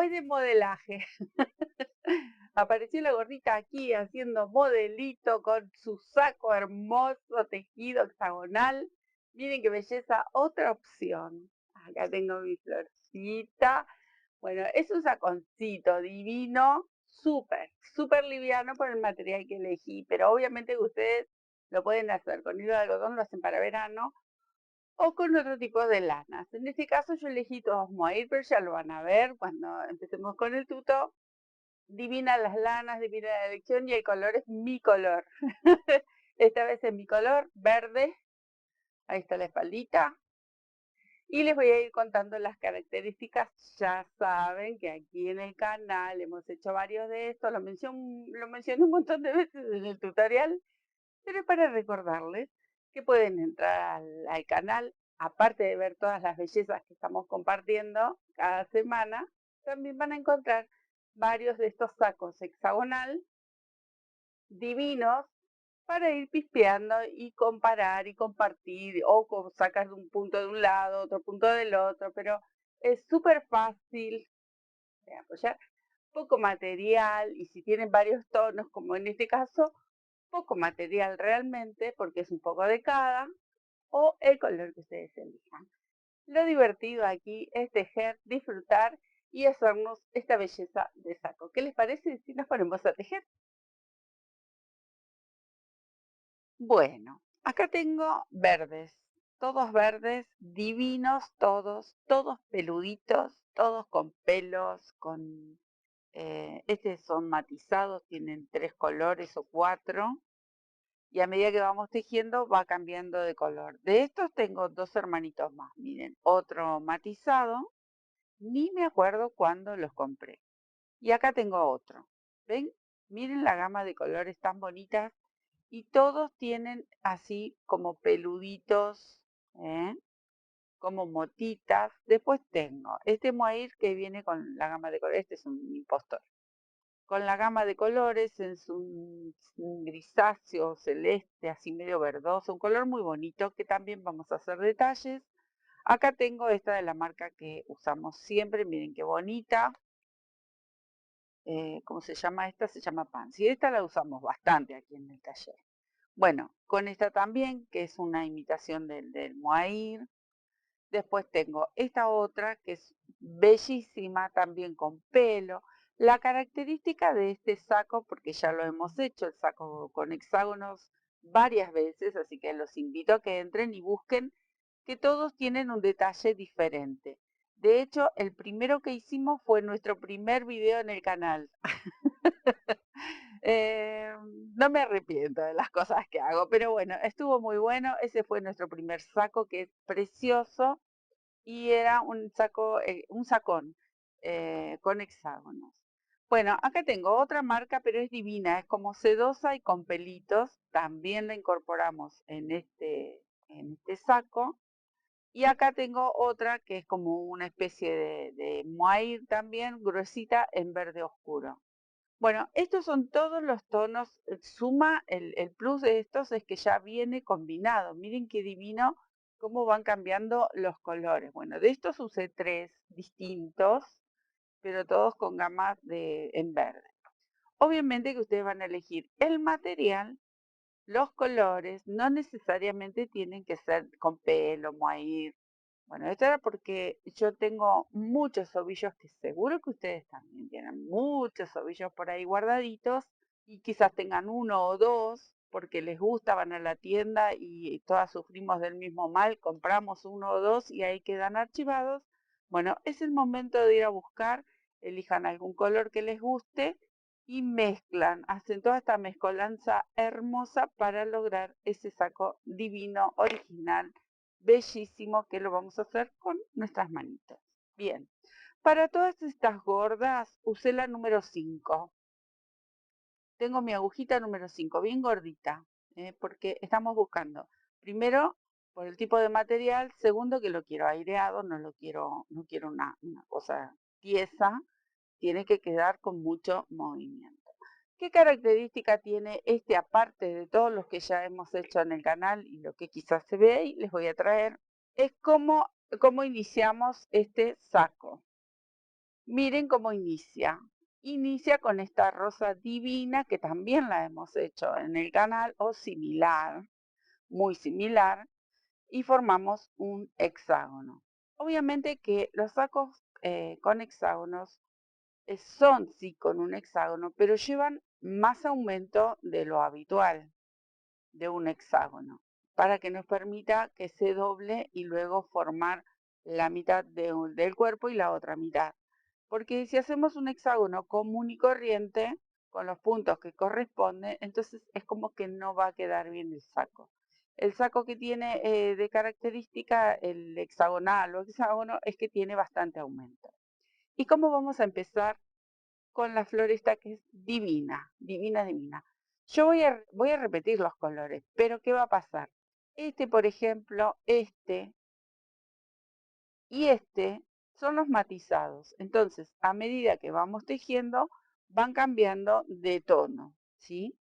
es de modelaje. Apareció la gordita aquí haciendo modelito con su saco hermoso, tejido hexagonal. Miren qué belleza, otra opción. Acá tengo mi florcita. Bueno, es un saconcito divino, súper, súper liviano por el material que elegí, pero obviamente que ustedes lo pueden hacer con hilo de algodón, lo hacen para verano, o con otro tipo de lanas. En este caso yo elegí todos mohair, pero ya lo van a ver cuando empecemos con el tuto. Divina las lanas, divina la elección y el color es mi color. Esta vez es mi color verde. Ahí está la espaldita. Y les voy a ir contando las características. Ya saben que aquí en el canal hemos hecho varios de estos. Lo mencioné un montón de veces en el tutorial. Pero es para recordarles que pueden entrar al canal, aparte de ver todas las bellezas que estamos compartiendo cada semana, también van a encontrar varios de estos sacos hexagonal divinos para ir pispeando y comparar y compartir o sacar de un punto de un lado, otro punto del otro, pero es súper fácil de apoyar, poco material y si tienen varios tonos, como en este caso, poco material realmente, porque es un poco de cada, o el color que ustedes elijan. Lo divertido aquí es tejer, disfrutar y hacernos esta belleza de saco. ¿Qué les parece si nos ponemos a tejer? Bueno, acá tengo todos verdes, divinos todos, todos peluditos, todos con pelos, estos son matizados, tienen 3 colores o 4. Y a medida que vamos tejiendo va cambiando de color. De estos tengo 2 hermanitos más, miren, otro matizado, ni me acuerdo cuándo los compré. Y acá tengo otro, ¿ven? Miren la gama de colores tan bonitas y todos tienen así como peluditos, ¿eh? Como motitas. Después tengo este mohair que viene con la gama de colores, este es un impostor con la gama de colores, es un grisáceo celeste, así medio verdoso, un color muy bonito que también vamos a hacer detalles. Acá tengo esta de la marca que usamos siempre, miren qué bonita. ¿Cómo se llama esta? Se llama Pansy. Esta la usamos bastante aquí en el taller. Bueno, con esta también, que es una imitación del mohair. Después tengo esta otra que es bellísima, también con pelo. La característica de este saco, porque ya lo hemos hecho, el saco con hexágonos varias veces, así que los invito a que entren y busquen que todos tienen un detalle diferente. De hecho, el primero que hicimos fue nuestro primer video en el canal. Eh, no me arrepiento de las cosas que hago, pero bueno, estuvo muy bueno. Ese fue nuestro primer saco, que es precioso y era un saco, un sacón con hexágonos. Bueno, acá tengo otra marca, pero es divina, es como sedosa y con pelitos. También la incorporamos en este saco. Y acá tengo otra que es como una especie de mohair también, gruesita en verde oscuro. Bueno, estos son todos los tonos. Suma, el plus de estos es que ya viene combinado. Miren qué divino cómo van cambiando los colores. Bueno, de estos usé 3 distintos, pero todos con gamas en verde. Obviamente que ustedes van a elegir el material, los colores, no necesariamente tienen que ser con pelo, mohair. Bueno, esto era porque yo tengo muchos ovillos que seguro que ustedes también tienen muchos ovillos por ahí guardaditos y quizás tengan uno o dos porque les gusta, van a la tienda y todas sufrimos del mismo mal, compramos uno o dos y ahí quedan archivados. Bueno, es el momento de ir a buscar, elijan algún color que les guste y mezclan, hacen toda esta mezcolanza hermosa para lograr ese saco divino, original, bellísimo, que lo vamos a hacer con nuestras manitas. Bien, para todas estas gordas usé la número 5. Tengo mi agujita número 5, bien gordita, porque estamos buscando, primero, por el tipo de material, segundo, que lo quiero aireado, no quiero una cosa tiesa, tiene que quedar con mucho movimiento. ¿Qué característica tiene este aparte de todos los que ya hemos hecho en el canal y lo que quizás se ve ahí? Les voy a traer. Es cómo iniciamos este saco. Miren cómo inicia. Inicia con esta rosa divina que también la hemos hecho en el canal o similar, muy similar, y formamos un hexágono. Obviamente que los sacos con hexágonos son sí con un hexágono, pero llevan más aumento de lo habitual de un hexágono para que nos permita que se doble y luego formar la mitad del cuerpo y la otra mitad. Porque si hacemos un hexágono común y corriente, con los puntos que corresponden, entonces es como que no va a quedar bien el saco. El saco que tiene de característica el hexagonal o hexágono es que tiene bastante aumento. ¿Y cómo vamos a empezar con la flor esta que es divina, divina, divina? Yo voy a repetir los colores, pero ¿qué va a pasar? Este, por ejemplo, este y este son los matizados. Entonces, a medida que vamos tejiendo, van cambiando de tono, ¿sí?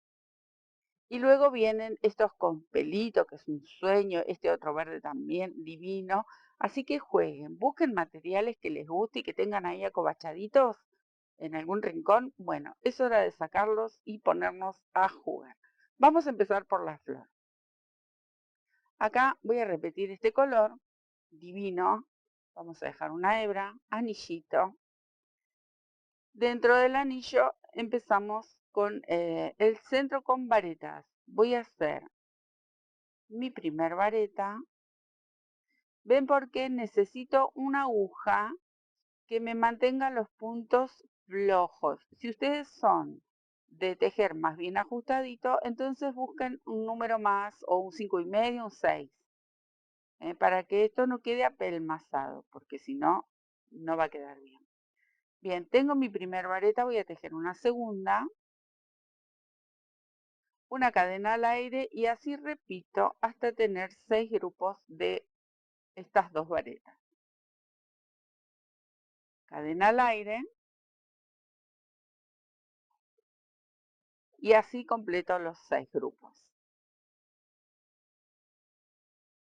Y luego vienen estos con pelito, que es un sueño, este otro verde también divino. Así que jueguen, busquen materiales que les guste y que tengan ahí acobachaditos en algún rincón. Bueno, es hora de sacarlos y ponernos a jugar. Vamos a empezar por la flor. Acá voy a repetir este color divino. Vamos a dejar una hebra, anillito. Dentro del anillo empezamos con el centro con varetas. Voy a hacer mi primer vareta. ¿Ven por qué? Necesito una aguja que me mantenga los puntos flojos. Si ustedes son de tejer más bien ajustadito, entonces busquen un número más o un 5,5, un 6. Para que esto no quede apelmazado, porque si no, no va a quedar bien. Bien, tengo mi primer vareta, voy a tejer una segunda, una cadena al aire y así repito hasta tener 6 grupos de estas dos varetas. Cadena al aire y así completo los 6 grupos.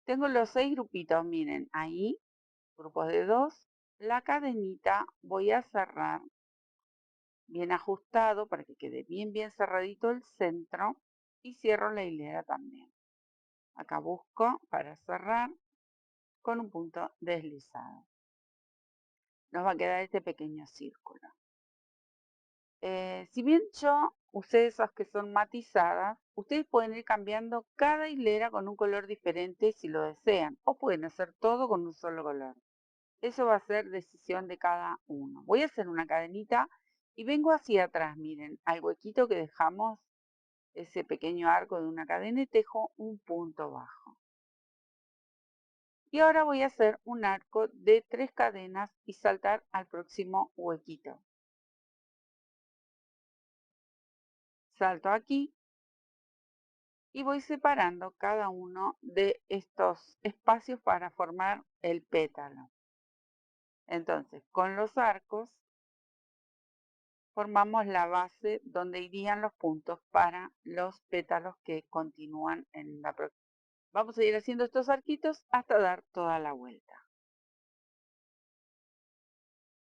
Tengo los 6 grupitos, miren, ahí, grupos de 2, la cadenita voy a cerrar bien ajustado para que quede bien cerradito el centro y cierro la hilera también. Acá busco para cerrar con un punto deslizado. Nos va a quedar este pequeño círculo. Si bien yo usé esas que son matizadas, ustedes pueden ir cambiando cada hilera con un color diferente si lo desean, o pueden hacer todo con un solo color. Eso va a ser decisión de cada uno. Voy a hacer una cadenita y vengo hacia atrás, miren, al huequito que dejamos, ese pequeño arco de una cadena y tejo un punto bajo. Y ahora voy a hacer un arco de 3 cadenas y saltar al próximo huequito. Salto aquí y voy separando cada uno de estos espacios para formar el pétalo. Entonces, con los arcos formamos la base donde irían los puntos para los pétalos que continúan en la próxima. Vamos a ir haciendo estos arquitos hasta dar toda la vuelta.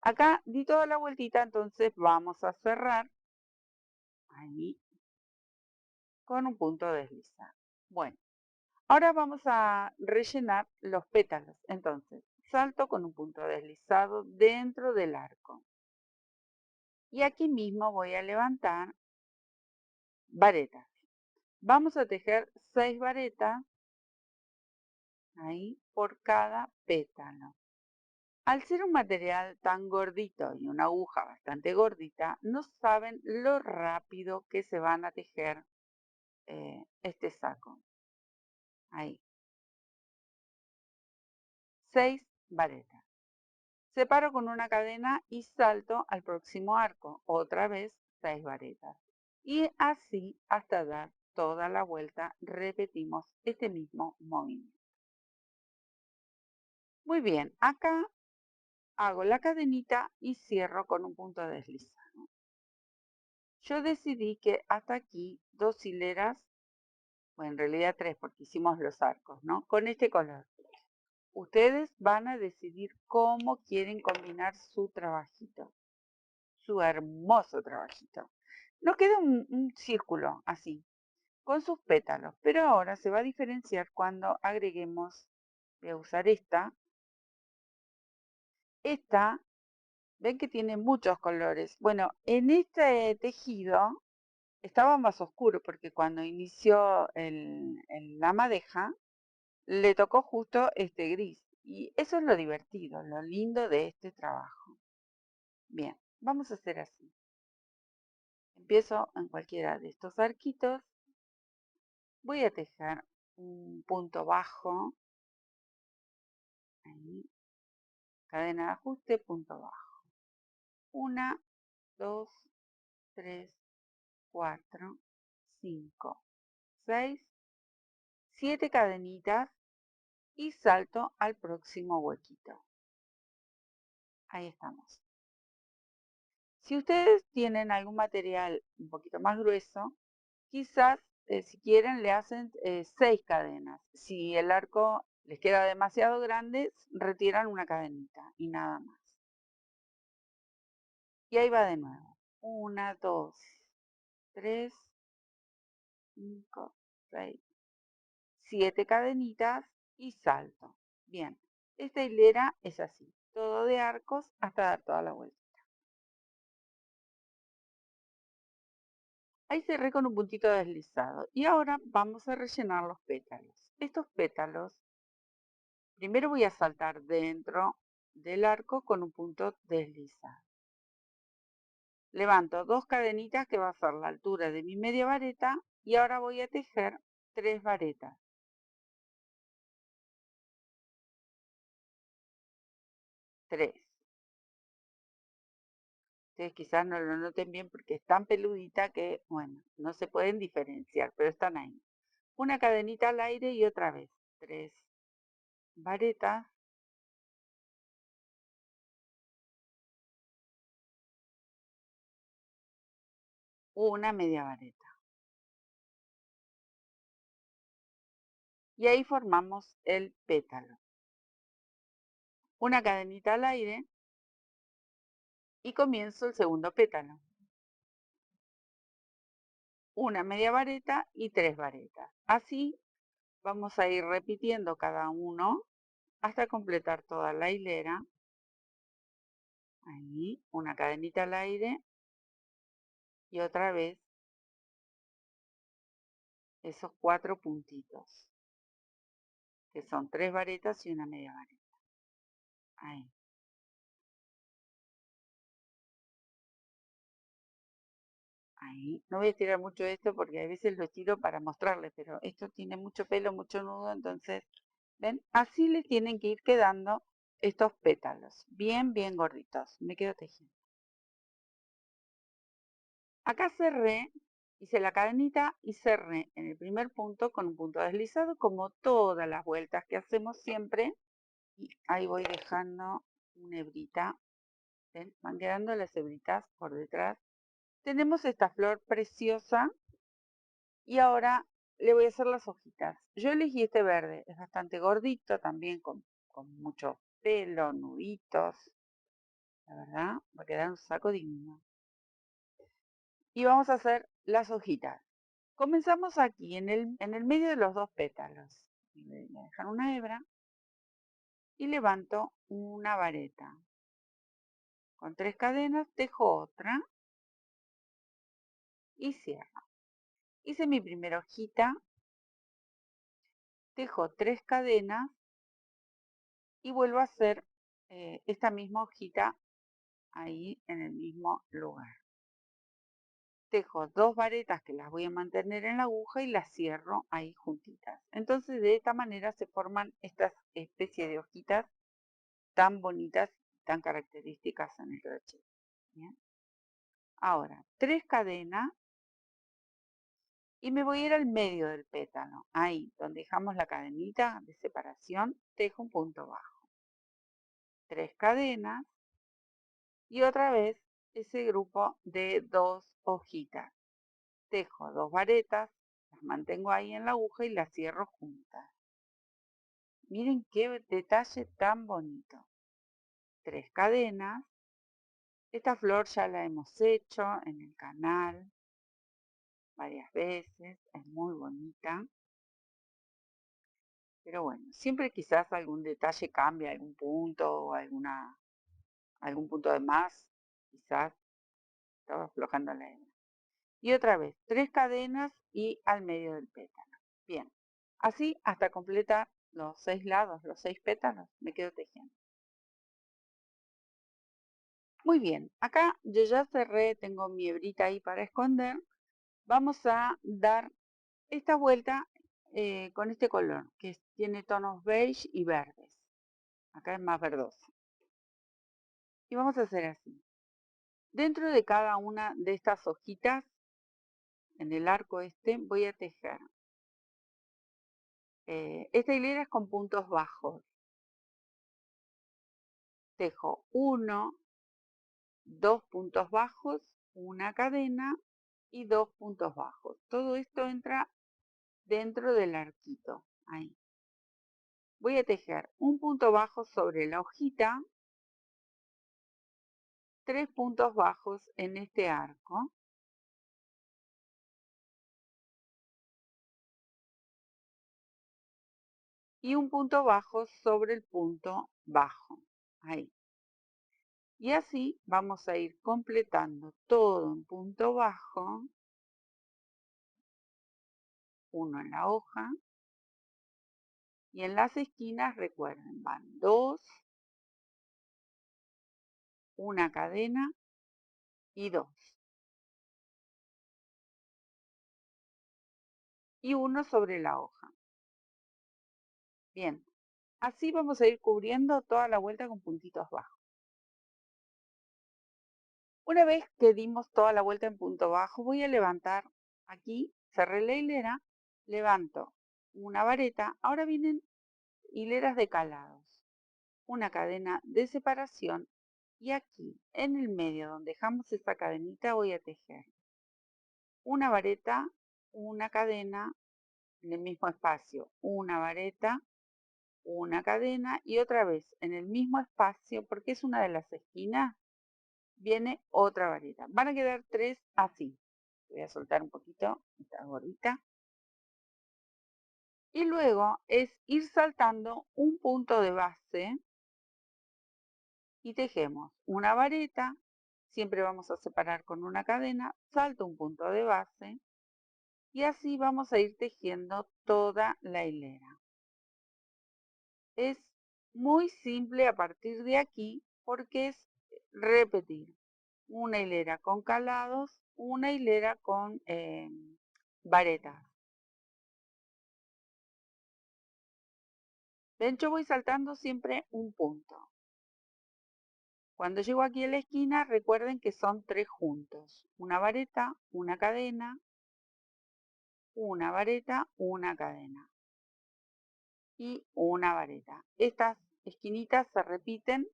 Acá di toda la vueltita, entonces vamos a cerrar ahí con un punto deslizado. Bueno, ahora vamos a rellenar los pétalos. Entonces, salto con un punto deslizado dentro del arco. Y aquí mismo voy a levantar varetas. Vamos a tejer 6 varetas ahí por cada pétalo. Al ser un material tan gordito y una aguja bastante gordita, no saben lo rápido que se van a tejer este saco. Ahí. 6 varetas. Separo con una cadena y salto al próximo arco. Otra vez 6 varetas. Y así hasta dar toda la vuelta repetimos este mismo movimiento. Muy bien, acá hago la cadenita y cierro con un punto deslizado. Yo decidí que hasta aquí 2 hileras, o en realidad 3 porque hicimos los arcos, ¿no? Con este color. Ustedes van a decidir cómo quieren combinar su trabajito, su hermoso trabajito. Nos queda un círculo así, con sus pétalos, pero ahora se va a diferenciar cuando agreguemos, voy a usar esta, ven que tiene muchos colores. Bueno, en este tejido estaba más oscuro porque cuando inició la madeja, le tocó justo este gris. Y eso es lo divertido, lo lindo de este trabajo. Bien, vamos a hacer así. Empiezo en cualquiera de estos arquitos. Voy a tejer un punto bajo. Ahí. Cadena de ajuste, punto bajo. 1, 2, 3, 4, 5, 6, 7 cadenitas y salto al próximo huequito. Ahí estamos. Si ustedes tienen algún material un poquito más grueso, quizás si quieren le hacen 6 cadenas. Si el arco les queda demasiado grande, retiran una cadenita y nada más. Y ahí va de nuevo. 1, 2, 3, 5, 6, 7 cadenitas y salto. Bien, esta hilera es así, todo de arcos hasta dar toda la vuelta. Ahí cerré con un puntito deslizado y ahora vamos a rellenar los pétalos. Estos pétalos, primero voy a saltar dentro del arco con un punto deslizado. Levanto 2 cadenitas que va a ser la altura de mi media vareta y ahora voy a tejer 3 varetas. 3. Ustedes quizás no lo noten bien porque es tan peludita que, bueno, no se pueden diferenciar, pero están ahí. Una cadenita al aire y otra vez. 3 varetas. Una media vareta. Y ahí formamos el pétalo. Una cadenita al aire y comienzo el segundo pétalo. Una media vareta y 3 varetas. Así vamos a ir repitiendo cada uno hasta completar toda la hilera. Ahí, una cadenita al aire y otra vez esos 4 puntitos, que son 3 varetas y una media vareta. Ahí. Ahí. No voy a estirar mucho esto porque a veces lo estiro para mostrarles, pero esto tiene mucho pelo, mucho nudo, entonces, ¿ven? Así les tienen que ir quedando estos pétalos, bien, bien gorditos. Me quedo tejiendo. Acá cerré, hice la cadenita y cerré en el primer punto con un punto deslizado, como todas las vueltas que hacemos siempre. Y ahí voy dejando una hebrita. ¿Ven? Van quedando las hebritas por detrás. Tenemos esta flor preciosa y ahora le voy a hacer las hojitas. Yo elegí este verde, es bastante gordito también, con mucho pelo, nuditos. La verdad, va a quedar un saco digno. Y vamos a hacer las hojitas. Comenzamos aquí, en el medio de los 2 pétalos. Voy a dejar una hebra y levanto una vareta. Con 3 cadenas tejo otra y cierro. Hice mi primera hojita, tejo 3 cadenas y vuelvo a hacer esta misma hojita ahí en el mismo lugar. Tejo 2 varetas que las voy a mantener en la aguja y las cierro ahí juntitas. Entonces de esta manera se forman estas especies de hojitas tan bonitas, tan características en el crochet. Bien. Ahora, 3 cadenas y me voy a ir al medio del pétalo. Ahí, donde dejamos la cadenita de separación, tejo un punto bajo. 3 cadenas y otra vez ese grupo de 2 hojitas. Tejo 2 varetas, las mantengo ahí en la aguja y las cierro juntas. Miren qué detalle tan bonito. 3 cadenas. Esta flor ya la hemos hecho en el canal varias veces, es muy bonita. Pero bueno, siempre quizás algún detalle cambia, algún punto o algún punto de más, quizás estaba aflojando la hebra. Y otra vez, 3 cadenas y al medio del pétalo. Bien, así hasta completar los 6 lados, los 6 pétalos, me quedo tejiendo. Muy bien, acá yo ya cerré, tengo mi hebrita ahí para esconder. Vamos a dar esta vuelta con este color, que tiene tonos beige y verdes. Acá es más verdoso. Y vamos a hacer así. Dentro de cada una de estas hojitas, en el arco este, voy a tejer. Esta hilera es con puntos bajos. Tejo 1, 2 puntos bajos, una cadena y 2 puntos bajos. Todo esto entra dentro del arquito. Ahí. Voy a tejer un punto bajo sobre la hojita, 3 puntos bajos en este arco. Y un punto bajo sobre el punto bajo. Ahí. Y así vamos a ir completando todo en punto bajo, uno en la hoja, y en las esquinas, recuerden, van 2, una cadena y 2. Y uno sobre la hoja. Bien, así vamos a ir cubriendo toda la vuelta con puntitos bajos. Una vez que dimos toda la vuelta en punto bajo, voy a levantar aquí, cerré la hilera, levanto una vareta. Ahora vienen hileras de calados, una cadena de separación y aquí en el medio donde dejamos esta cadenita voy a tejer una vareta, una cadena en el mismo espacio, una vareta, una cadena y otra vez en el mismo espacio porque es una de las esquinas, viene otra vareta. Van a quedar 3 así. Voy a soltar un poquito esta gorrita. Y luego es ir saltando un punto de base y tejemos una vareta, siempre vamos a separar con una cadena, salto un punto de base y así vamos a ir tejiendo toda la hilera. Es muy simple a partir de aquí porque es repetir una hilera con calados, una hilera con varetas. Ven, yo voy saltando siempre un punto. Cuando llego aquí a la esquina, recuerden que son 3 juntos. Una vareta, una cadena, una vareta, una cadena y una vareta. Estas esquinitas se repiten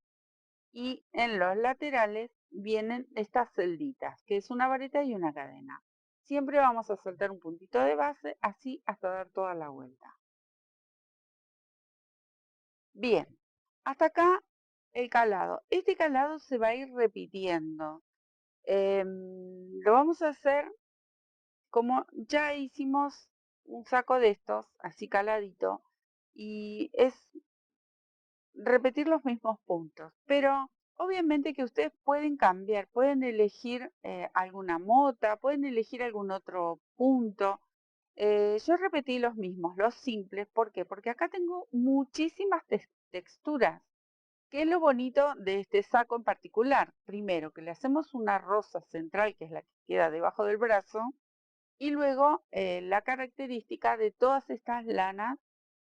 y en los laterales vienen estas celditas, que es una vareta y una cadena. Siempre vamos a saltar un puntito de base, así hasta dar toda la vuelta. Bien, hasta acá el calado. Este calado se va a ir repitiendo. Lo vamos a hacer como ya hicimos un saco de estos, así caladito, y es repetir los mismos puntos, pero obviamente que ustedes pueden cambiar, pueden elegir alguna mota, pueden elegir algún otro punto. Yo repetí los mismos, los simples, ¿por qué? Porque acá tengo muchísimas texturas. ¿Qué es lo bonito de este saco en particular? Primero, que le hacemos una rosa central, que es la que queda debajo del brazo, y luego la característica de todas estas lanas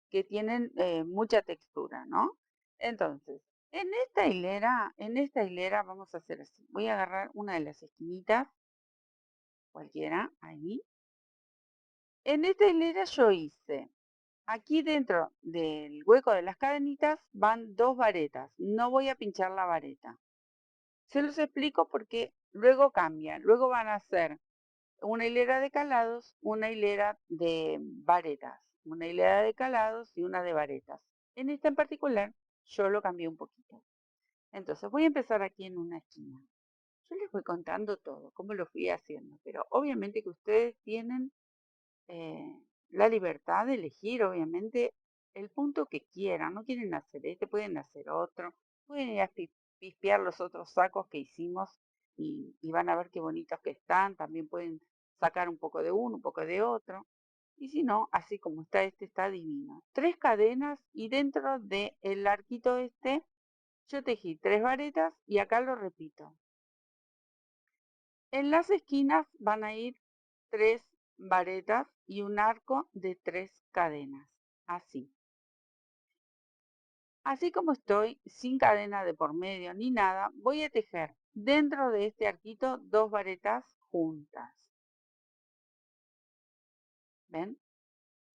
que tienen mucha textura, ¿no? Entonces, en esta hilera vamos a hacer así. Voy a agarrar una de las esquinitas, cualquiera, ahí. En esta hilera yo hice, aquí dentro del hueco de las cadenitas van 2 varetas. No voy a pinchar la vareta. Se los explico porque luego cambian. Luego van a hacer una hilera de calados, una hilera de varetas, una hilera de calados y una de varetas. En esta en particular, yo lo cambié un poquito. Entonces, voy a empezar aquí en una esquina. Yo les voy contando todo, cómo lo fui haciendo, pero obviamente que ustedes tienen eh, la libertad de elegir, obviamente, el punto que quieran. No quieren hacer este, pueden hacer otro. Pueden ir a pispear los otros sacos que hicimos y van a ver qué bonitos que están. También pueden sacar un poco de uno, un poco de otro. Y si no, así como está este, está divino. 3 cadenas y dentro del arquito este, yo tejí 3 varetas y acá lo repito. En las esquinas van a ir 3 varetas y un arco de 3 cadenas, así. Así como estoy, sin cadena de por medio ni nada, voy a tejer dentro de este arquito 2 varetas juntas. ¿Ven?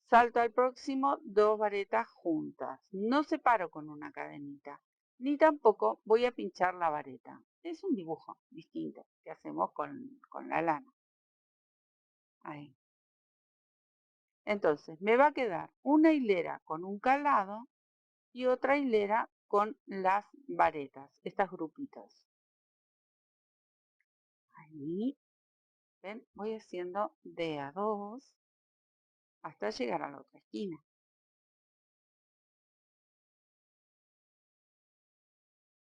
Salto al próximo, 2 varetas juntas. No separo con una cadenita, ni tampoco voy a pinchar la vareta. Es un dibujo distinto que hacemos con la lana. Ahí. Entonces, me va a quedar una hilera con un calado y otra hilera con las varetas, estas grupitos. Ahí, ven, voy haciendo de a dos hasta llegar a la otra esquina.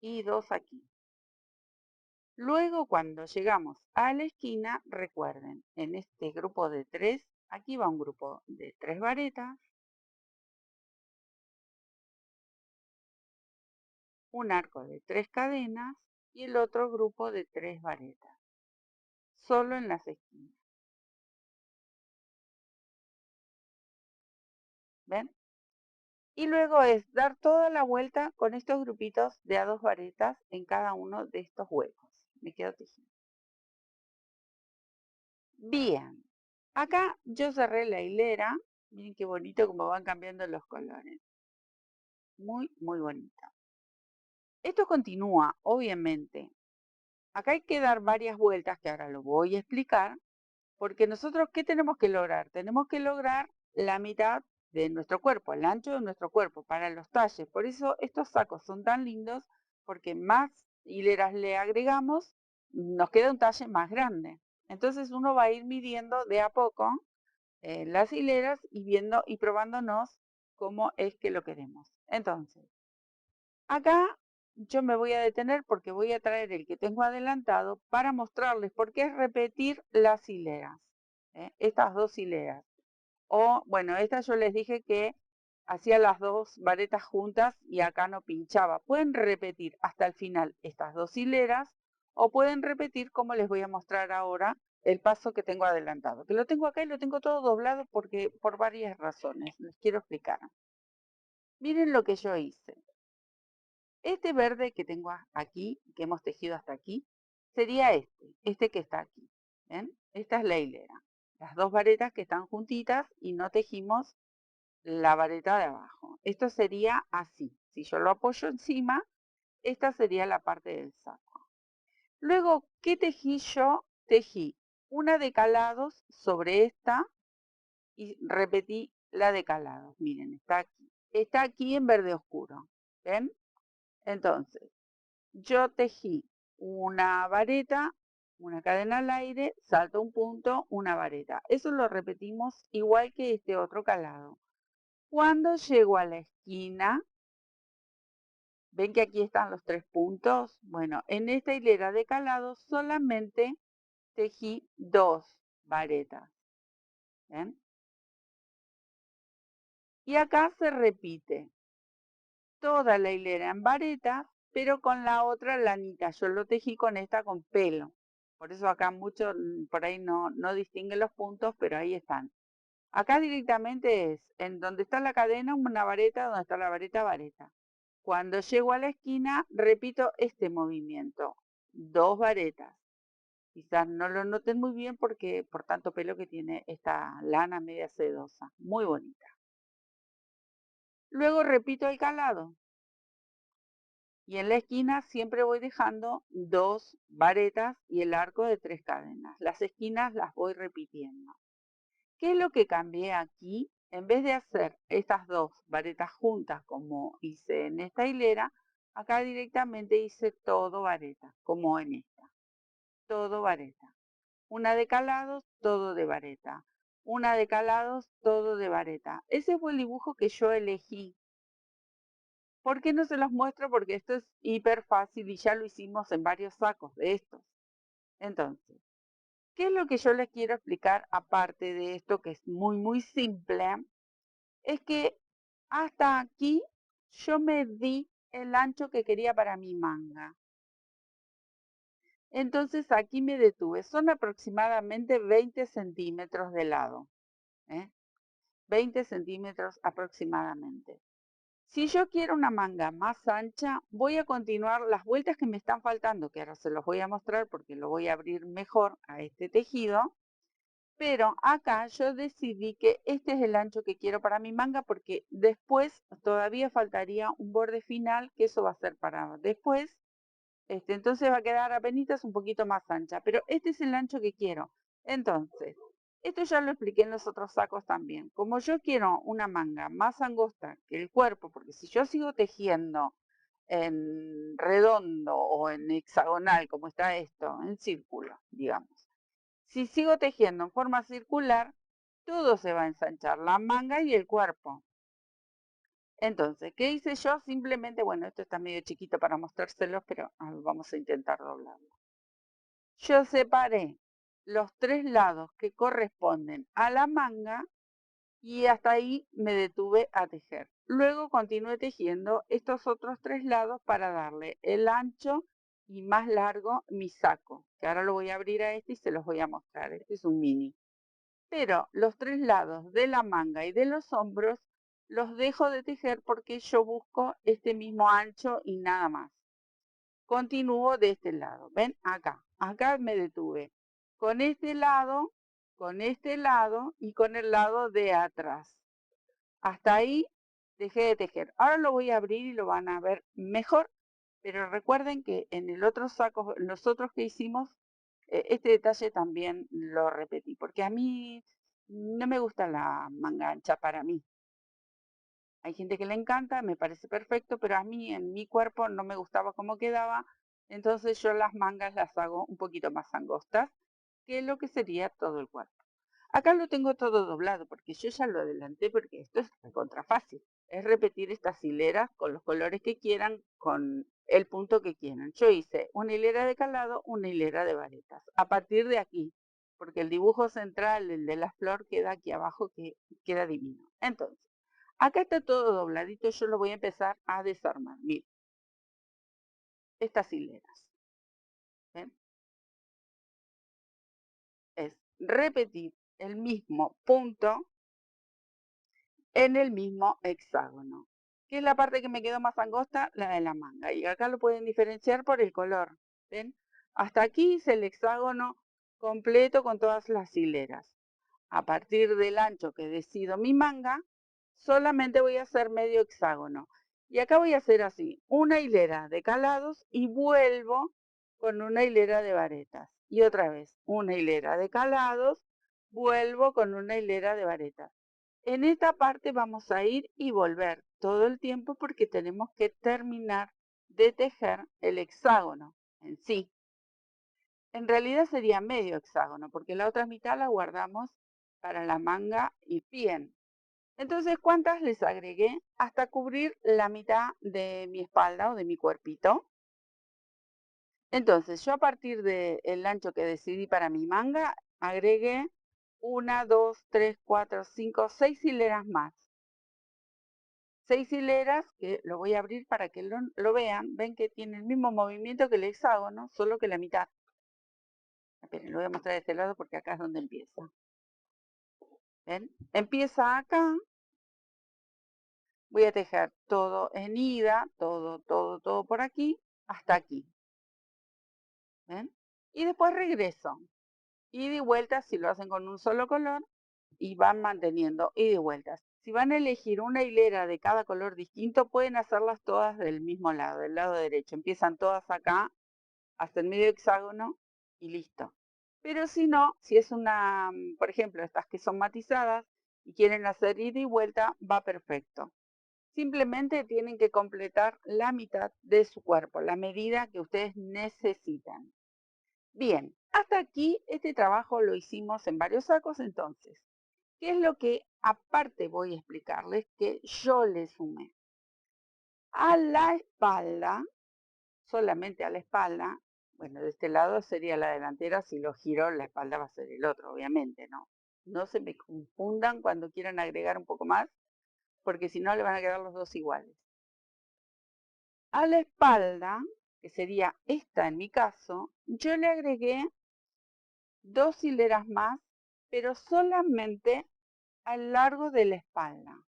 Y 2 aquí. Luego, cuando llegamos a la esquina, recuerden, en este grupo de 3, aquí va un grupo de 3 varetas, un arco de 3 cadenas y el otro grupo de 3 varetas, solo en las esquinas. ¿Ven? Y luego es dar toda la vuelta con estos grupitos de a 2 varetas en cada uno de estos huecos. Me quedo tejiendo. Bien, acá yo cerré la hilera. Miren qué bonito como van cambiando los colores. Muy, muy bonito. Esto continúa, obviamente. Acá hay que dar varias vueltas, que ahora lo voy a explicar, porque nosotros, ¿qué tenemos que lograr? Tenemos que lograr la mitad de nuestro cuerpo, el ancho de nuestro cuerpo, para los talles. Por eso estos sacos son tan lindos, porque más hileras le agregamos, nos queda un talle más grande. Entonces uno va a ir midiendo de a poco las hileras y viendo y probándonos cómo es que lo queremos. Entonces, acá yo me voy a detener porque voy a traer el que tengo adelantado para mostrarles por qué es repetir las hileras, estas 2 hileras. O, bueno, esta yo les dije que hacía las 2 varetas juntas y acá no pinchaba. Pueden repetir hasta el final estas 2 hileras o pueden repetir como les voy a mostrar ahora el paso que tengo adelantado. Que lo tengo acá y lo tengo todo doblado porque por varias razones. Les quiero explicar. Miren lo que yo hice. Este verde que tengo aquí, que hemos tejido hasta aquí, sería este que está aquí. ¿Ven? Esta es la hilera. Las 2 varetas que están juntitas y no tejimos la vareta de abajo. Esto sería así. Si yo lo apoyo encima, esta sería la parte del saco. Luego, ¿qué tejí yo? Tejí una de calados sobre esta y repetí la de calados. Miren, está aquí. Está aquí en verde oscuro. ¿Ven? Entonces, yo tejí una vareta, una cadena al aire, salto un punto, una vareta. Eso lo repetimos igual que este otro calado. Cuando llego a la esquina, ven que aquí están los 3 puntos. Bueno, en esta hilera de calado solamente tejí 2 varetas. ¿Ven? Y acá se repite toda la hilera en varetas, pero con la otra lanita. Yo lo tejí con esta con pelo. Por eso acá mucho, por ahí no distinguen los puntos, pero ahí están. Acá directamente es en donde está la cadena, una vareta, donde está la vareta, vareta. Cuando llego a la esquina, repito este movimiento. 2 varetas. Quizás no lo noten muy bien porque por tanto pelo que tiene esta lana media sedosa. Muy bonita. Luego repito el calado. Y en la esquina siempre voy dejando 2 varetas y el arco de 3 cadenas. Las esquinas las voy repitiendo. ¿Qué es lo que cambié aquí en vez de hacer estas dos varetas juntas como hice en esta hilera, acá directamente hice todo vareta, como en esta, todo vareta. Una de calados, todo de vareta. Una de calados, todo de vareta. Ese fue el dibujo que yo elegí. ¿Por qué no se los muestro? Porque esto es hiper fácil y ya lo hicimos en varios sacos de estos. Entonces, ¿qué es lo que yo les quiero explicar aparte de esto que es muy, muy simple? Es que hasta aquí yo me di el ancho que quería para mi manga. Entonces aquí me detuve. Son aproximadamente 20 centímetros de lado. 20 centímetros aproximadamente. Si yo quiero una manga más ancha, voy a continuar las vueltas que me están faltando, que ahora se los voy a mostrar porque lo voy a abrir mejor a este tejido. Pero acá yo decidí que este es el ancho que quiero para mi manga porque después todavía faltaría un borde final, que eso va a ser para después. Entonces va a quedar apenas un poquito más ancha, pero este es el ancho que quiero. Entonces, esto ya lo expliqué en los otros sacos también. Como yo quiero una manga más angosta que el cuerpo, porque si yo sigo tejiendo en redondo o en hexagonal, como está esto, en círculo, digamos. Si sigo tejiendo en forma circular, todo se va a ensanchar, la manga y el cuerpo. Entonces, ¿qué hice yo? Simplemente, bueno, esto está medio chiquito para mostrárselos, pero vamos a intentar doblarlo. Yo separé los 3 lados que corresponden a la manga y hasta ahí me detuve a tejer. Luego continué tejiendo estos otros 3 lados para darle el ancho y más largo mi saco, que ahora lo voy a abrir a este y se los voy a mostrar. Este es un mini. Pero los 3 lados de la manga y de los hombros los dejo de tejer porque yo busco este mismo ancho y nada más. Continúo de este lado. ¿Ven? Acá me detuve. Con este lado y con el lado de atrás. Hasta ahí dejé de tejer. Ahora lo voy a abrir y lo van a ver mejor. Pero recuerden que en el otro saco, los otros que hicimos, este detalle también lo repetí. Porque a mí no me gusta la manga ancha para mí. Hay gente que le encanta, me parece perfecto, pero a mí en mi cuerpo no me gustaba cómo quedaba. Entonces yo las mangas las hago un poquito más angostas que lo que sería todo el cuerpo. Acá lo tengo todo doblado porque yo ya lo adelanté porque esto es recontra fácil. Es repetir estas hileras con los colores que quieran, con el punto que quieran. Yo hice una hilera de calado, una hilera de varetas. A partir de aquí, porque el dibujo central, el de la flor, queda aquí abajo, que queda divino. Entonces, acá está todo dobladito, yo lo voy a empezar a desarmar. Miren, estas hileras. ¿Ven? Es repetir el mismo punto en el mismo hexágono. ¿Qué es la parte que me quedó más angosta? La de la manga. Y acá lo pueden diferenciar por el color. ¿Ven? Hasta aquí hice el hexágono completo con todas las hileras. A partir del ancho que decido mi manga, solamente voy a hacer medio hexágono. Y acá voy a hacer así, una hilera de calados y vuelvo con una hilera de varetas. Y otra vez, una hilera de calados, vuelvo con una hilera de varetas. En esta parte vamos a ir y volver todo el tiempo porque tenemos que terminar de tejer el hexágono en sí. En realidad sería medio hexágono porque la otra mitad la guardamos para la manga y bien. Entonces, ¿cuántas les agregué? Hasta cubrir la mitad de mi espalda o de mi cuerpito. Entonces, yo a partir del ancho que decidí para mi manga, agregué 1, 2, 3, 4, 5, 6 hileras más. 6 hileras que lo voy a abrir para que lo vean. Ven que tiene el mismo movimiento que el hexágono, solo que la mitad. Esperen, lo voy a mostrar de este lado porque acá es donde empieza. ¿Ven? Empieza acá. Voy a tejer todo en ida, todo por aquí, hasta aquí. ¿Ven? Y después regreso. Ida y vuelta si lo hacen con un solo color y van manteniendo ida y vueltas. Si van a elegir una hilera de cada color distinto, pueden hacerlas todas del mismo lado, del lado derecho. Empiezan todas acá hasta el medio hexágono y listo. Pero si no, si es una, por ejemplo, estas que son matizadas, y quieren hacer ida y vuelta, va perfecto. Simplemente tienen que completar la mitad de su cuerpo, la medida que ustedes necesitan. Bien, hasta aquí este trabajo lo hicimos en varios sacos, entonces, ¿qué es lo que aparte voy a explicarles que yo le sumé? A la espalda, solamente a la espalda, bueno, de este lado sería la delantera, si lo giro la espalda va a ser el otro, obviamente, ¿no? No se me confundan cuando quieran agregar un poco más, porque si no le van a quedar los dos iguales. A la espalda, que sería esta en mi caso, yo le agregué 2 hileras más, pero solamente al largo de la espalda,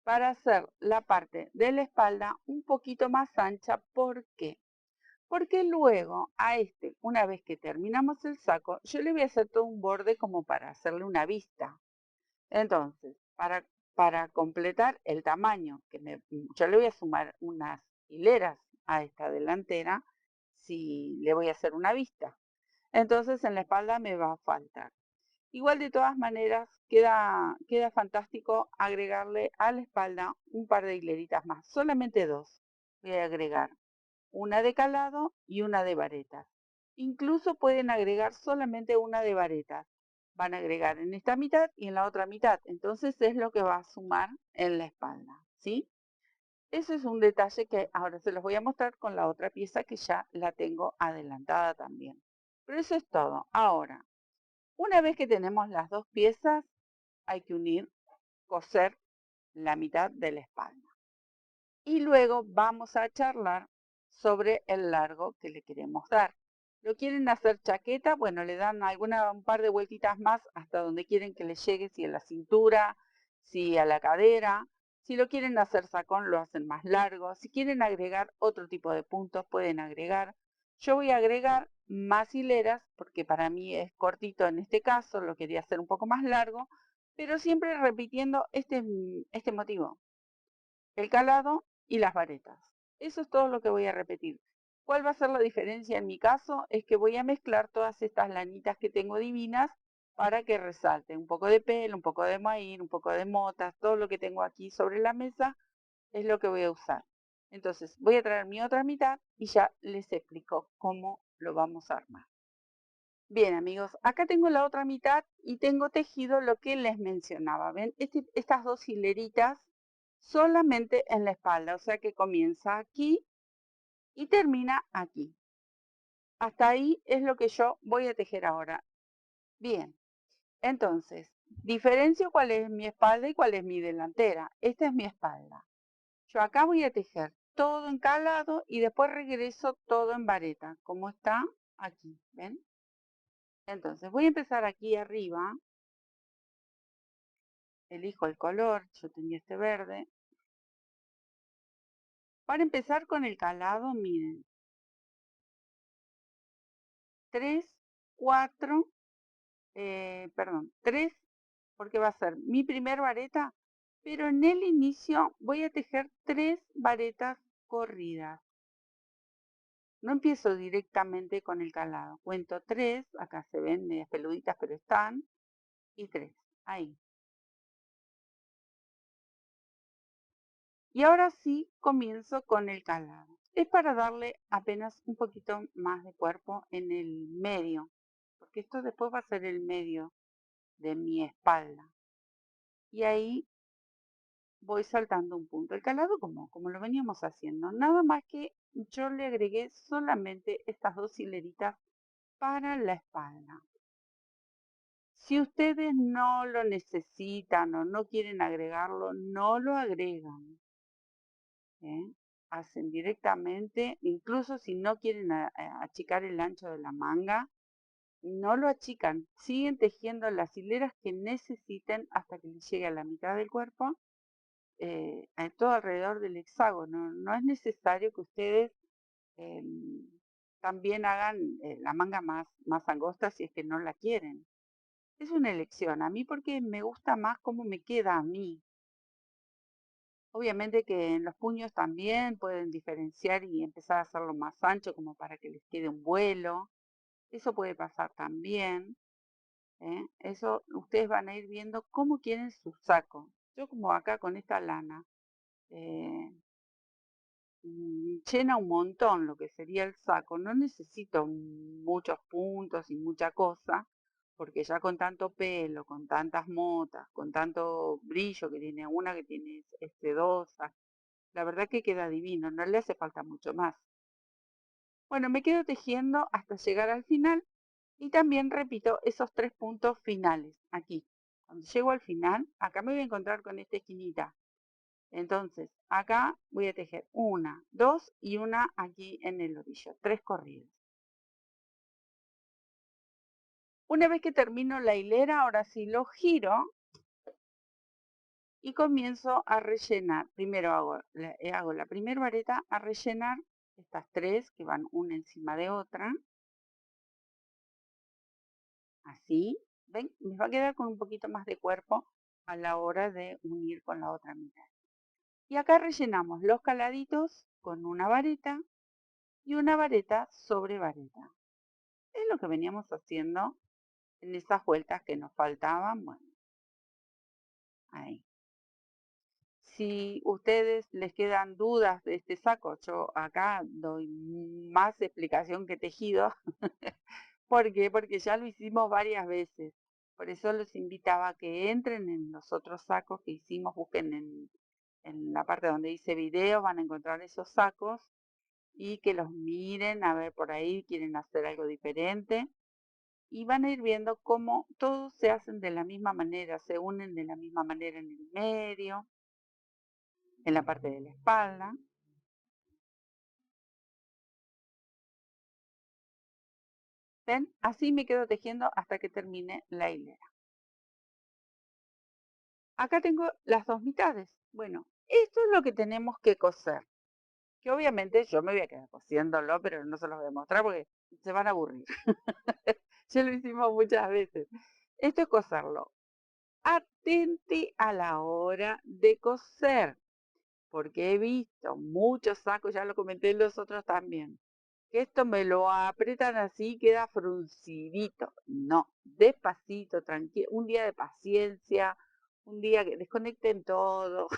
para hacer la parte de la espalda un poquito más ancha. ¿Por qué? Porque luego a este, una vez que terminamos el saco, yo le voy a hacer todo un borde como para hacerle una vista. Entonces, para completar el tamaño, yo le voy a sumar unas hileras a esta delantera si le voy a hacer una vista. Entonces en la espalda me va a faltar. Igual de todas maneras queda fantástico agregarle a la espalda un par de hileritas más, solamente 2. Voy a agregar una de calado y una de varetas. Incluso pueden agregar solamente una de varetas. Van a agregar en esta mitad y en la otra mitad. Entonces es lo que va a sumar en la espalda, ¿sí? Ese es un detalle que ahora se los voy a mostrar con la otra pieza que ya la tengo adelantada también. Pero eso es todo. Ahora, una vez que tenemos las dos piezas, hay que coser la mitad de la espalda. Y luego vamos a charlar sobre el largo que le queremos dar. ¿Lo quieren hacer chaqueta? Bueno, le dan un par de vueltitas más hasta donde quieren que le llegue, si a la cintura, si a la cadera. Si lo quieren hacer sacón, lo hacen más largo. Si quieren agregar otro tipo de puntos, pueden agregar. Yo voy a agregar más hileras porque para mí es cortito en este caso, lo quería hacer un poco más largo, pero siempre repitiendo este motivo: el calado y las varetas. Eso es todo lo que voy a repetir. ¿Cuál va a ser la diferencia en mi caso? Es que voy a mezclar todas estas lanitas que tengo divinas para que resalte. Un poco de pelo, un poco de maíz, un poco de motas, todo lo que tengo aquí sobre la mesa es lo que voy a usar. Entonces voy a traer mi otra mitad y ya les explico cómo lo vamos a armar. Bien, amigos, acá tengo la otra mitad y tengo tejido lo que les mencionaba. ¿Ven? Estas dos hileritas solamente en la espalda, o sea que comienza aquí y termina aquí. Hasta ahí es lo que yo voy a tejer ahora. Bien, entonces, diferencio cuál es mi espalda y cuál es mi delantera. Esta es mi espalda. Yo acá voy a tejer todo encalado y después regreso todo en vareta, como está aquí, ¿ven? Entonces, voy a empezar aquí arriba. Elijo el color, yo tenía este verde. Para empezar con el calado, miren, 3, 4, perdón, 3, porque va a ser mi primer vareta, pero en el inicio voy a tejer 3 varetas corridas. No empiezo directamente con el calado, cuento 3, acá se ven medias peluditas, pero están, y 3, ahí. Y ahora sí comienzo con el calado. Es para darle apenas un poquito más de cuerpo en el medio, porque esto después va a ser el medio de mi espalda. Y ahí voy saltando un punto. El calado como lo veníamos haciendo. Nada más que yo le agregué solamente estas dos hileritas para la espalda. Si ustedes no lo necesitan o no quieren agregarlo, no lo agregan. ¿Eh? Hacen directamente, incluso si no quieren achicar el ancho de la manga, no lo achican, siguen tejiendo las hileras que necesiten hasta que les llegue a la mitad del cuerpo, todo alrededor del hexágono. No es necesario que ustedes eh, también hagan la manga más angosta si es que no la quieren. Es una elección, a mí porque me gusta más cómo me queda a mí. Obviamente que en los puños también pueden diferenciar y empezar a hacerlo más ancho como para que les quede un vuelo. Eso puede pasar también. Eso ustedes van a ir viendo cómo quieren su saco. Yo como acá con esta lana, eh, llena un montón lo que sería el saco. No necesito muchos puntos y mucha cosa, porque ya con tanto pelo, con tantas motas, con tanto brillo que tiene una que tiene sedosa, la verdad que queda divino, no le hace falta mucho más. Bueno, me quedo tejiendo hasta llegar al final y también repito esos 3 puntos finales aquí. Cuando llego al final, acá me voy a encontrar con esta esquinita. Entonces, acá voy a tejer una, dos y una aquí en el orillo, 3 corridas. Una vez que termino la hilera, ahora sí lo giro y comienzo a rellenar. Primero hago la primera vareta a rellenar estas 3 que van una encima de otra. Así, ¿ven? Me va a quedar con un poquito más de cuerpo a la hora de unir con la otra mitad. Y acá rellenamos los caladitos con una vareta y una vareta sobre vareta. Es lo que veníamos haciendo en esas vueltas que nos faltaban. Bueno, ahí. Si ustedes les quedan dudas de este saco, yo acá doy más explicación que tejido. ¿Por qué? Porque ya lo hicimos varias veces. Por eso los invitaba a que entren en los otros sacos que hicimos, busquen en la parte donde dice video, van a encontrar esos sacos y que los miren, a ver por ahí, quieren hacer algo diferente. Y van a ir viendo cómo todos se hacen de la misma manera, se unen de la misma manera en el medio, en la parte de la espalda. ¿Ven? Así me quedo tejiendo hasta que termine la hilera. Acá tengo las 2 mitades. Bueno, esto es lo que tenemos que coser. Que obviamente yo me voy a quedar cosiéndolo, pero no se los voy a mostrar porque se van a aburrir. Ya lo hicimos muchas veces. Esto es coserlo. Atente a la hora de coser, porque he visto muchos sacos, ya lo comenté en los otros también, que esto me lo apretan así, queda fruncidito. No, despacito, tranquilo, un día de paciencia, un día que desconecten todo.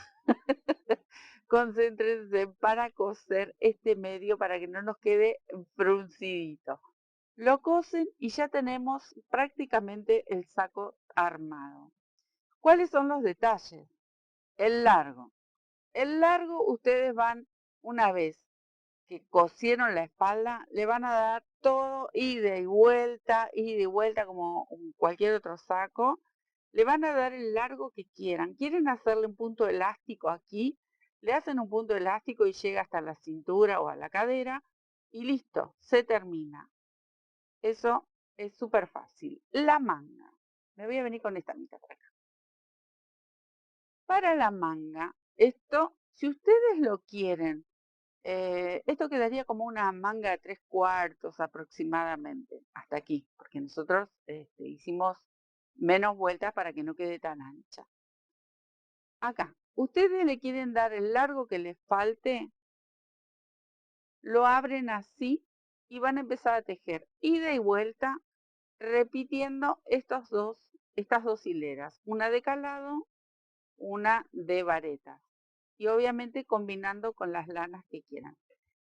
Concéntrense para coser este medio para que no nos quede fruncidito. Lo cosen y ya tenemos prácticamente el saco armado. ¿Cuáles son los detalles? El largo. El largo ustedes van una vez que cosieron la espalda, le van a dar todo ida y vuelta como cualquier otro saco. Le van a dar el largo que quieran. ¿Quieren hacerle un punto elástico aquí? Le hacen un punto elástico y llega hasta la cintura o a la cadera y listo, se termina. Eso es súper fácil. La manga. Me voy a venir con esta mitad para acá. Para la manga, esto, si ustedes lo quieren, esto quedaría como una manga de 3/4 aproximadamente, hasta aquí, porque nosotros hicimos menos vueltas para que no quede tan ancha. Acá, ustedes le quieren dar el largo que les falte, lo abren así y van a empezar a tejer ida y vuelta, repitiendo estas dos hileras, una de calado, una de varetas, y obviamente combinando con las lanas que quieran.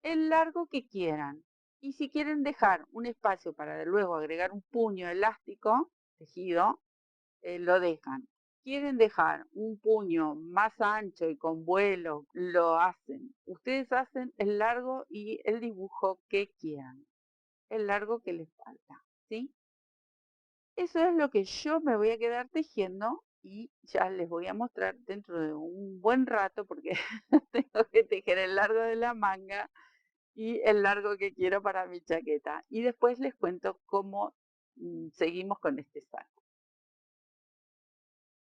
El largo que quieran. Y si quieren dejar un espacio para luego agregar un puño elástico tejido, lo dejan. Quieren dejar un puño más ancho y con vuelo, lo hacen. Ustedes hacen el largo y el dibujo que quieran. El largo que les falta, ¿sí? Eso es lo que yo me voy a quedar tejiendo y ya les voy a mostrar dentro de un buen rato porque tengo que tejer el largo de la manga y el largo que quiero para mi chaqueta. Y después les cuento cómo seguimos con este saco.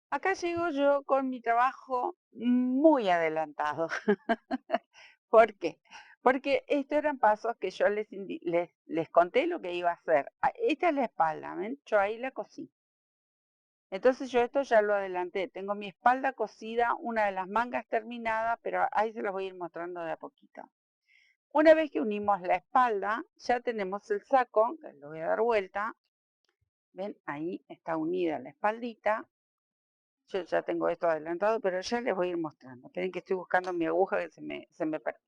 Acá llego yo con mi trabajo muy adelantado. ¿Por qué? Porque estos eran pasos que yo les conté lo que iba a hacer. Esta es la espalda, ¿ven? Yo ahí la cosí. Entonces yo esto ya lo adelanté. Tengo mi espalda cosida, una de las mangas terminada, pero ahí se los voy a ir mostrando de a poquito. Una vez que unimos la espalda, ya tenemos el saco, que lo voy a dar vuelta, ¿Ven? Ahí está unida la espaldita. Yo ya tengo esto adelantado, pero ya les voy a ir mostrando. Esperen que estoy buscando mi aguja que se me perdió.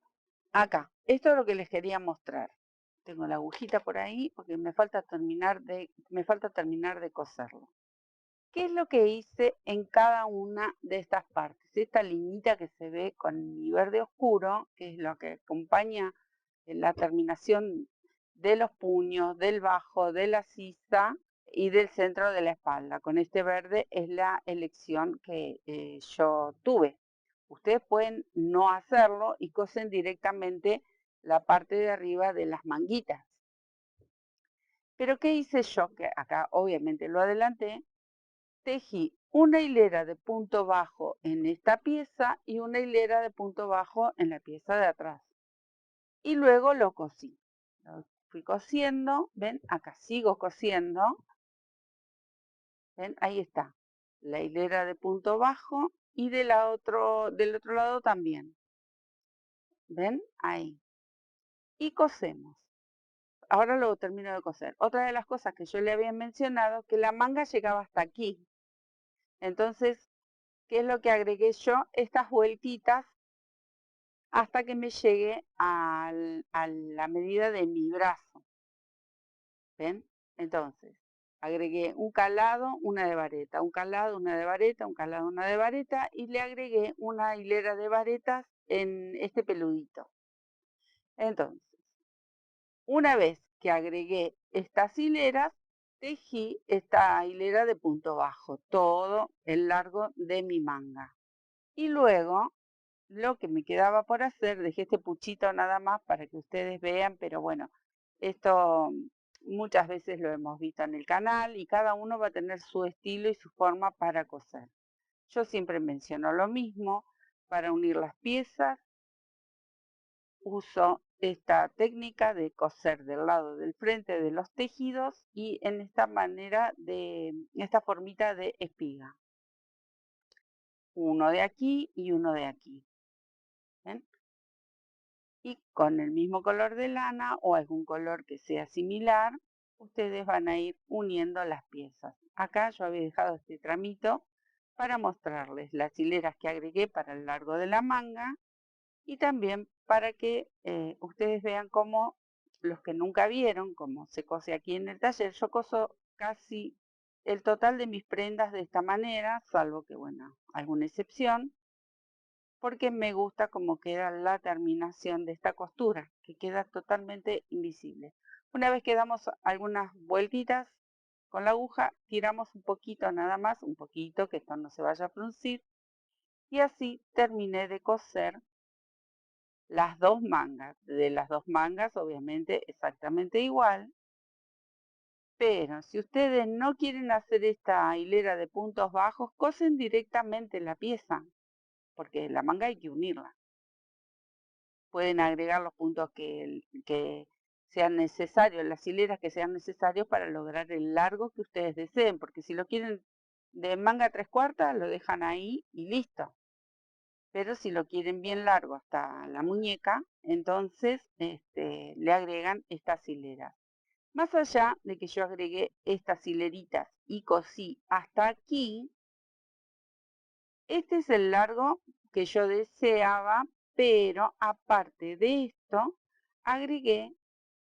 Acá, esto es lo que les quería mostrar. Tengo la agujita por ahí porque me falta terminar de coserlo. ¿Qué es lo que hice en cada una de estas partes? Esta liñita que se ve con mi verde oscuro, que es lo que acompaña la terminación de los puños, del bajo, de la sisa y del centro de la espalda. Con este verde es la elección que yo tuve. Ustedes pueden no hacerlo y cosen directamente la parte de arriba de las manguitas. Pero ¿qué hice yo? Que acá obviamente lo adelanté. Tejí una hilera de punto bajo en esta pieza y una hilera de punto bajo en la pieza de atrás. Y luego lo cosí. Lo fui cosiendo, ven, acá sigo cosiendo. Ven, ahí está. La hilera de punto bajo y del otro lado también. ¿Ven? Ahí. Y cosemos. Ahora lo termino de coser. Otra de las cosas que yo le había mencionado, que la manga llegaba hasta aquí. Entonces, ¿qué es lo que agregué yo? Estas vueltitas hasta que me llegue a la medida de mi brazo. ¿Ven? Entonces, agregué un calado, una de vareta, un calado, una de vareta, un calado, una de vareta y le agregué una hilera de varetas en este peludito. Entonces, una vez que agregué estas hileras, tejí esta hilera de punto bajo, todo el largo de mi manga. Y luego, lo que me quedaba por hacer, dejé este puchito nada más para que ustedes vean, pero bueno, esto muchas veces lo hemos visto en el canal y cada uno va a tener su estilo y su forma para coser. Yo siempre menciono lo mismo, para unir las piezas uso esta técnica de coser del lado del frente de los tejidos y en esta manera esta formita de espiga. Uno de aquí y uno de aquí. ¿Ven? Y con el mismo color de lana o algún color que sea similar, ustedes van a ir uniendo las piezas. Acá yo había dejado este tramito para mostrarles las hileras que agregué para el largo de la manga y también para que ustedes vean cómo los que nunca vieron cómo se cose aquí en el taller, yo coso casi el total de mis prendas de esta manera, salvo que, bueno, alguna excepción, porque me gusta cómo queda la terminación de esta costura, que queda totalmente invisible. Una vez que damos algunas vueltitas con la aguja, tiramos un poquito nada más, un poquito, que esto no se vaya a fruncir, y así terminé de coser las dos mangas. De las dos mangas, obviamente, exactamente igual, pero si ustedes no quieren hacer esta hilera de puntos bajos, cosen directamente la pieza, porque la manga hay que unirla. Pueden agregar los puntos que sean necesarios, las hileras que sean necesarios para lograr el largo que ustedes deseen, porque si lo quieren de manga 3/4, lo dejan ahí y listo. Pero si lo quieren bien largo hasta la muñeca, entonces le agregan estas hileras. Más allá de que yo agregué estas hileritas y cosí hasta aquí, este es el largo que yo deseaba, pero aparte de esto, agregué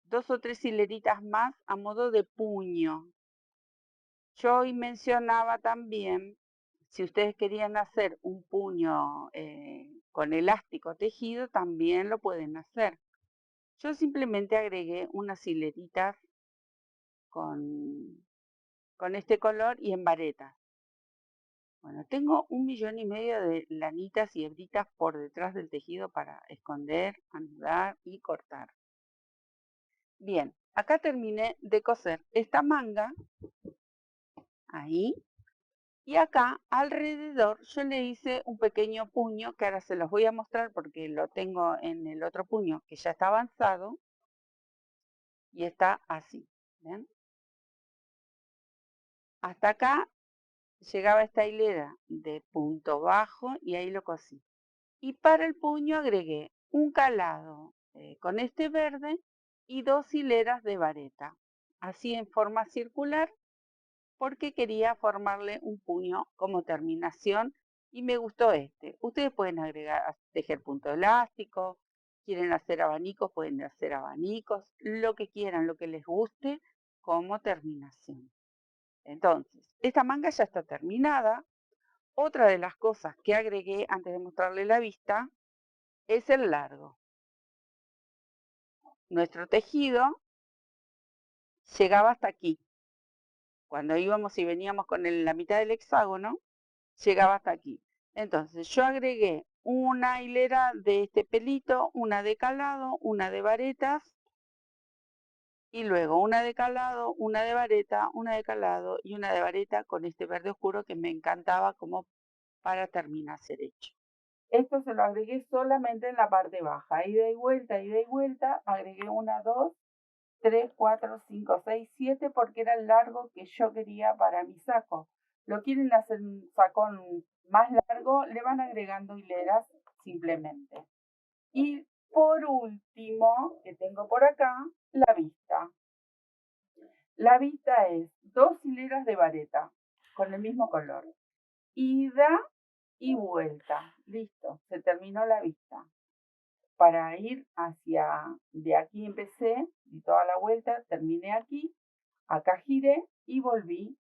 2 o 3 hileritas más a modo de puño. Yo hoy mencionaba también, si ustedes querían hacer un puño con elástico tejido, también lo pueden hacer. Yo simplemente agregué unas hileritas con este color y en varetas. Bueno, tengo 1,5 millones de lanitas y hebritas por detrás del tejido para esconder, anudar y cortar. Bien, acá terminé de coser esta manga, ahí, y acá alrededor yo le hice un pequeño puño que ahora se los voy a mostrar porque lo tengo en el otro puño que ya está avanzado y está así, ¿ven? Hasta acá llegaba esta hilera de punto bajo y ahí lo cosí. Y para el puño agregué un calado con este verde y 2 hileras de vareta, así en forma circular, porque quería formarle un puño como terminación y me gustó este. Ustedes pueden agregar, tejer punto elástico, quieren hacer abanicos, pueden hacer abanicos, lo que quieran, lo que les guste como terminación. Entonces, esta manga ya está terminada. Otra de las cosas que agregué antes de mostrarle la vista es el largo. Nuestro tejido llegaba hasta aquí. Cuando íbamos y veníamos con la mitad del hexágono, llegaba hasta aquí. Entonces yo agregué una hilera de este pelito, una de calado, una de varetas, y luego una de calado, una de vareta, una de calado y una de vareta con este verde oscuro que me encantaba como para terminar ser hecho. Esto se lo agregué solamente en la parte baja, ida y vuelta, agregué una, dos, 3, 4, 5, 6, 7 porque era el largo que yo quería para mi saco. Lo quieren hacer un sacón más largo, le van agregando hileras simplemente. Y por último, que tengo por acá, la vista. La vista es 2 hileras de vareta con el mismo color. Ida y vuelta. Listo, se terminó la vista. Para ir hacia, de aquí empecé, di toda la vuelta, terminé aquí, acá giré y volví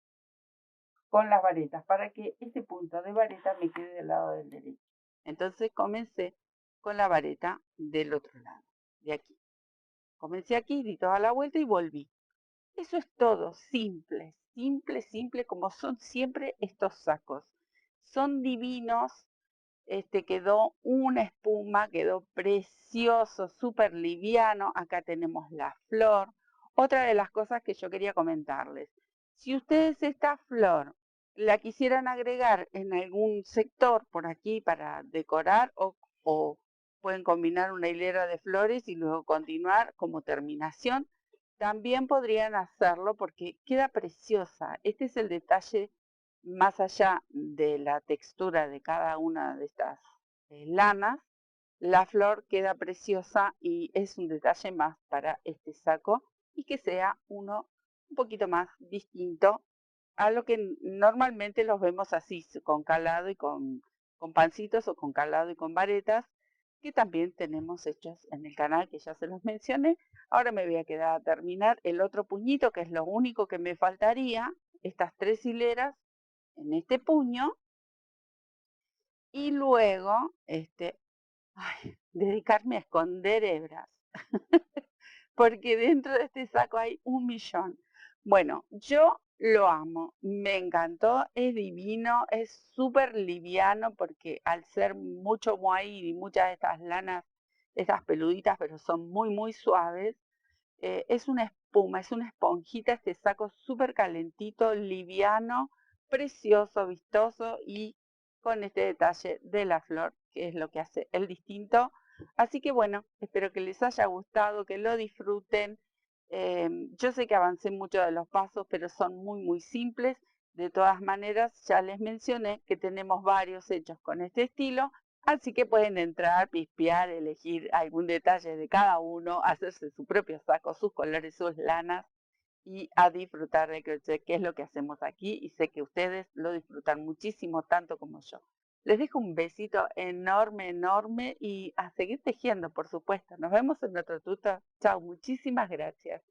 con las varetas para que este punto de vareta me quede del lado del derecho. Entonces comencé con la vareta del otro lado, de aquí. Comencé aquí, di toda la vuelta y volví. Eso es todo, simple, simple, simple, como son siempre estos sacos. Son divinos, quedó una espuma, quedó precioso, súper liviano. Acá tenemos la flor. Otra de las cosas que yo quería comentarles, si ustedes esta flor la quisieran agregar en algún sector por aquí para decorar o pueden combinar una hilera de flores y luego continuar como terminación, también podrían hacerlo porque queda preciosa. Este es el detalle más allá de la textura de cada una de estas lanas, la flor queda preciosa y es un detalle más para este saco y que sea uno un poquito más distinto a lo que normalmente los vemos así, con calado y con pancitos o con calado y con varetas, que también tenemos hechos en el canal, que ya se los mencioné. Ahora me voy a quedar a terminar el otro puñito, que es lo único que me faltaría, estas 3 hileras en este puño, y luego dedicarme a esconder hebras, porque dentro de este saco hay 1.000.000. Bueno, yo lo amo, me encantó, es divino, es súper liviano porque al ser mucho mohair y muchas de estas lanas, estas peluditas, pero son muy, muy suaves, es una espuma, es una esponjita, este saco súper calentito, liviano, precioso, vistoso y con este detalle de la flor, que es lo que hace el distinto. Así que bueno, espero que les haya gustado, que lo disfruten. Yo sé que avancé mucho de los pasos, pero son muy, muy simples. De todas maneras, ya les mencioné que tenemos varios hechos con este estilo. Así que pueden entrar, pispear, elegir algún detalle de cada uno, hacerse su propio saco, sus colores, sus lanas y a disfrutar de crochet, que es lo que hacemos aquí y sé que ustedes lo disfrutan muchísimo, tanto como yo. Les dejo un besito enorme, enorme y a seguir tejiendo, por supuesto. Nos vemos en otro tuto. Chao, muchísimas gracias.